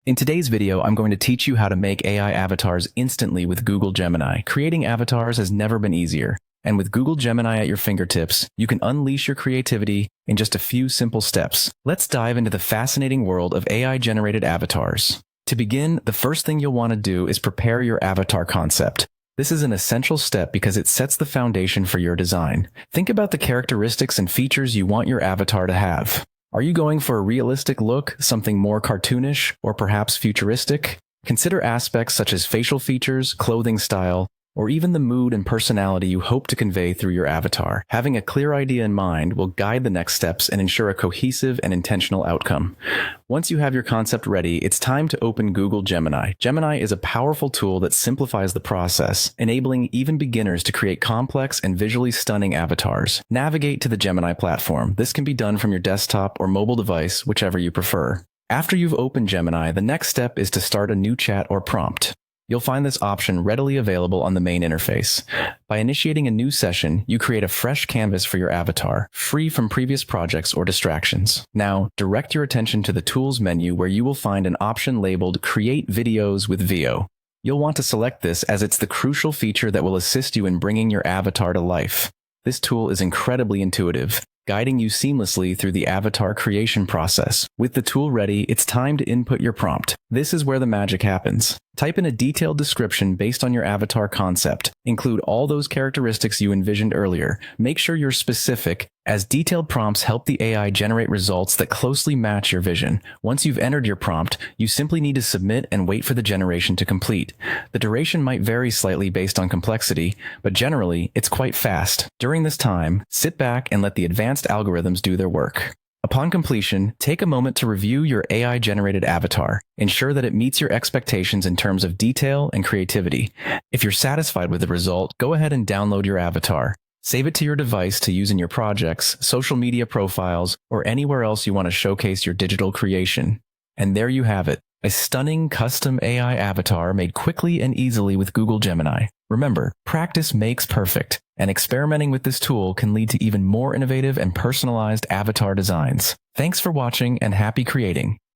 In today's video, I'm going to teach you how to make AI avatars instantly with Google Gemini. Creating avatars has never been easier. And with Google Gemini at your fingertips, you can unleash your creativity in just a few simple steps. Let's dive into the fascinating world of AI-generated avatars. To begin, the first thing you'll want to do is prepare your avatar concept. This is an essential step because it sets the foundation for your design. Think about the characteristics and features you want your avatar to have. Are you going for a realistic look, something more cartoonish, or perhaps futuristic? Consider aspects such as facial features, clothing style, or even the mood and personality you hope to convey through your avatar. Having a clear idea in mind will guide the next steps and ensure a cohesive and intentional outcome. Once you have your concept ready, it's time to open Google Gemini. Gemini is a powerful tool that simplifies the process, enabling even beginners to create complex and visually stunning avatars. Navigate to the Gemini platform. This can be done from your desktop or mobile device, whichever you prefer. After you've opened Gemini, the next step is to start a new chat or prompt. You'll find this option readily available on the main interface. By initiating a new session, you create a fresh canvas for your avatar, free from previous projects or distractions. Now, direct your attention to the Tools menu where you will find an option labeled Create Videos with VO. You'll want to select this as it's the crucial feature that will assist you in bringing your avatar to life. This tool is incredibly intuitive, guiding you seamlessly through the avatar creation process. With the tool ready, it's time to input your prompt. This is where the magic happens. Type in a detailed description based on your avatar concept. Include all those characteristics you envisioned earlier. Make sure you're specific, as detailed prompts help the AI generate results that closely match your vision. Once you've entered your prompt, you simply need to submit and wait for the generation to complete. The duration might vary slightly based on complexity, but generally, it's quite fast. During this time, sit back and let the advanced algorithms do their work. Upon completion, take a moment to review your AI-generated avatar. Ensure that it meets your expectations in terms of detail and creativity. If you're satisfied with the result, go ahead and download your avatar. Save it to your device to use in your projects, social media profiles, or anywhere else you want to showcase your digital creation. And there you have it, a stunning custom AI avatar made quickly and easily with Google Gemini. Remember, practice makes perfect, and experimenting with this tool can lead to even more innovative and personalized avatar designs. Thanks for watching and happy creating.